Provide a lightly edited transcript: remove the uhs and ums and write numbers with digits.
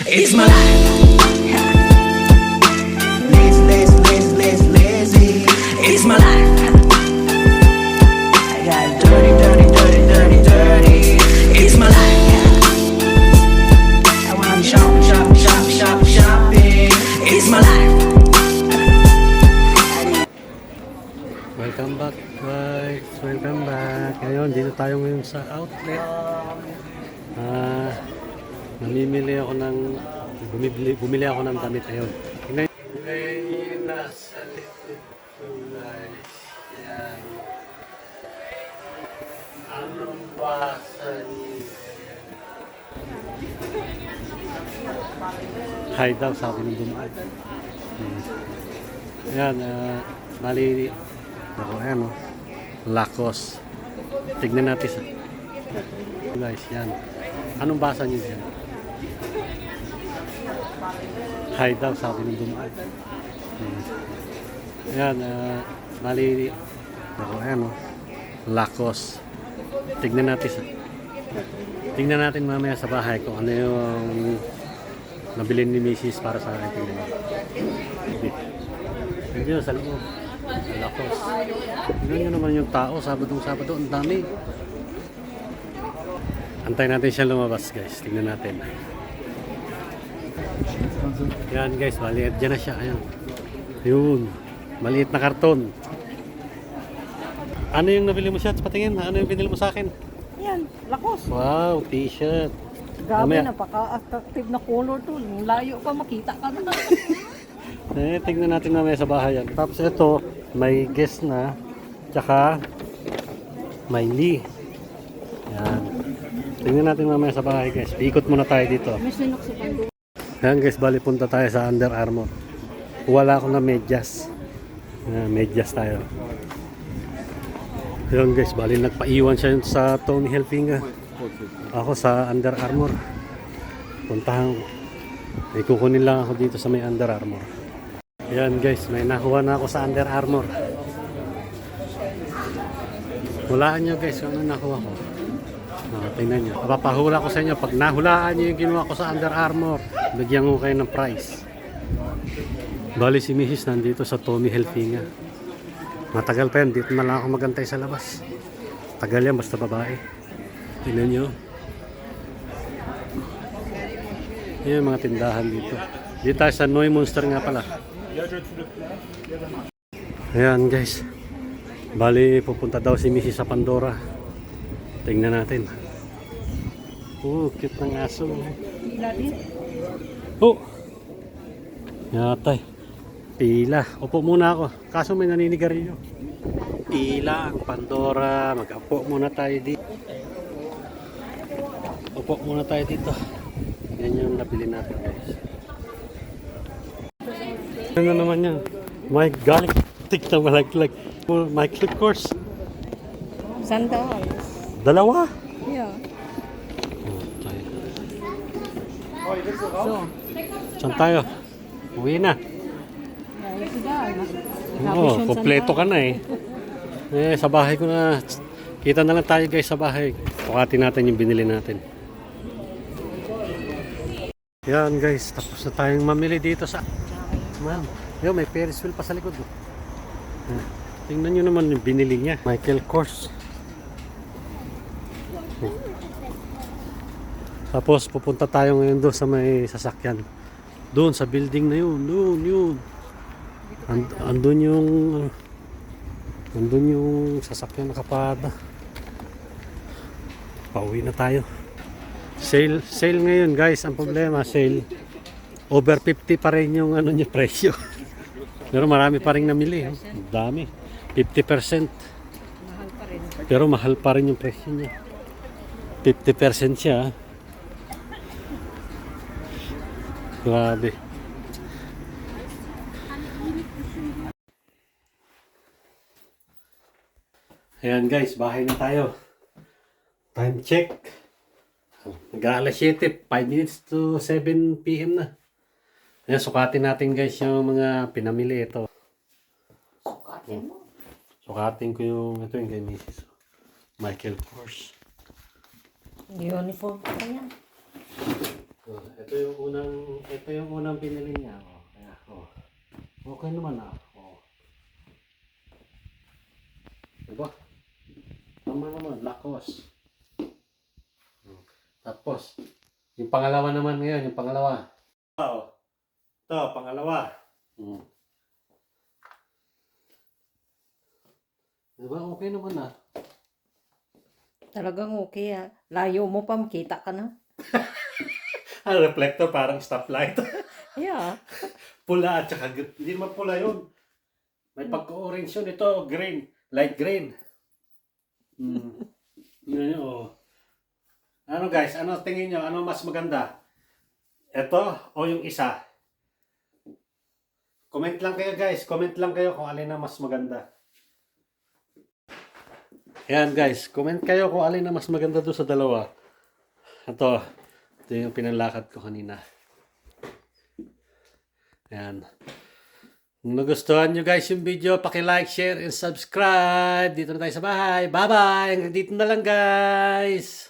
It's my life. Lazy, lazy, lazy, lazy, lazy. It's my life. I got dirty, dirty, dirty, dirty, dirty. It's my life. I wanna shop, shop, shop, shop, shopping. It's my life. Welcome back guys, welcome back. Ngayon, dito tayo ngayon sa outlet. Namimili ako ng, bumili ako ng damit ngayon. Ngayon, nasa likod ko guys. Yan. Anong basa niyo? Hi daw, sabi ng dumaan. Ayan, bali, ako, ayan o, Lacoste. Tignan natin sa guys, yan. Anong basa niyo yan? Hi daw, sabi ng dumaan. Ayan, bali, ako, ayan o, Lacoste. Tignan natin mamaya sa bahay kung ano yung nabili ni Mrs. para sa akin. Tignan nyo sa loob. Lacoste. Tignan nyo naman yung tao. Sabado, ang dami. Antay natin siya lumabas guys. Tignan natin. Yan guys, maliit dyan na siya. Ayan. Yun. Maliit na karton. Ano yung nabili mo siya? Patingin. Ano yung binili mo sa akin? Yan, Lacoste. Wow, t-shirt. Grabe, napaka-attractive na color to. Layo pa, makita ka na. Tingnan natin mamaya sa bahay yan. Tapos ito, may guest na. Tsaka, may Lee. Yan. Tingnan natin mamaya sa bahay guys. Ikot muna tayo dito. May sinok sa pando. Yan guys, bali punta tayo sa Under Armour. Wala akong na medyas. Medyas tayo. Yan guys, bali nagpaiwan siya sa Tommy Hilfiger. Ako sa Under Armour. Puntahan ko. May kukunin lang ako dito sa may Under Armour. Yan guys, may nakuha na ako sa Under Armour. Hulaan nyo guys kung ano nakuha ko. Tingnan nyo. Papahula ko sa inyo. Pag nahulaan nyo yung ginawa ko sa Under Armour, bigyan ko kayo ng price. Bali si Mrs. nandito sa Tommy Hilfiger. Matagal pa yan. Dito na lang ako magantay sa labas. Tagal yan basta babae. Tingnan nyo. Yan yung mga tindahan dito. Dito tayo sa Noy Monster nga pala. Ayan guys. Bali pupunta daw si Mrs. sa Pandora. Tingnan natin. Cute ng aso. Yatay. Pila. Upo muna ako. Kaso may naninigarilyo. Pila ang Pandora. Mag-upo muna tayo dito. Upo muna tayo dito. Yan yung nabili natin guys. Ano naman yan? My garlic. Tignan mo like my clip course. Sandals. Dalawa. Yeah. So, Saan tayo? Uwi na. Oo, kompleto ka na eh. Sa bahay ko na. Kita na lang tayo guys sa bahay. Sukatin natin yung binili natin. Yan guys, tapos na tayong mamili dito sa... Man, yun, may Ferris wheel pa sa likod. Tingnan nyo naman yung binili niya. Michael Kors. Tapos pupunta tayo ngayon doon sa may sasakyan. Doon sa building na yun. Doon yun. Andun yung sasakyan nakapada. Pauwi na tayo. Sale ngayon guys. Ang problema, sale. Over 50 pa rin yung ano niya presyo. Pero marami pa rin namili. Dami. 50%. mahal pa rin. Pero mahal pa rin yung presyo niya. 50% siya. Grabe. Ayan guys, bahay na tayo. Time check. Nag-aalas 7, 5 minutes to 7 PM na. Ayan, sukatin natin guys yung mga pinamili ito. Sukatin mo? Sukatin ko yung, ito yung kay Mrs. Michael Kors. Uniform pa yan. Oh, ito yung unang pinili niya. Oh, kaya, oh. Okay naman ah. Oh. Diba? Tama naman, lakos. Tapos, yung pangalawa naman ngayon, yung pangalawa. Oh. Ito, pangalawa. Diba? Okay naman ah. Talagang okay ah. Layo mo pa, makita ka na. Ang reflector parang stoplight. Yeah. Pula at saka green. Hindi naman pula yun. May pagka-orange yun. Ito, green. Light green. Yun yun, oh. Ano guys, ano tingin nyo? Ano mas maganda? Ito o yung isa? Comment lang kayo guys. Comment lang kayo kung alin na mas maganda. Yan guys. Comment kayo kung alin na mas maganda doon sa dalawa. Ito yung pinalakad ko kanina. Yan. Kung nagustuhan nyo guys yung video, paki-like, share, and subscribe. Dito na tayo sa bahay. Bye-bye! Hanggang dito na lang guys!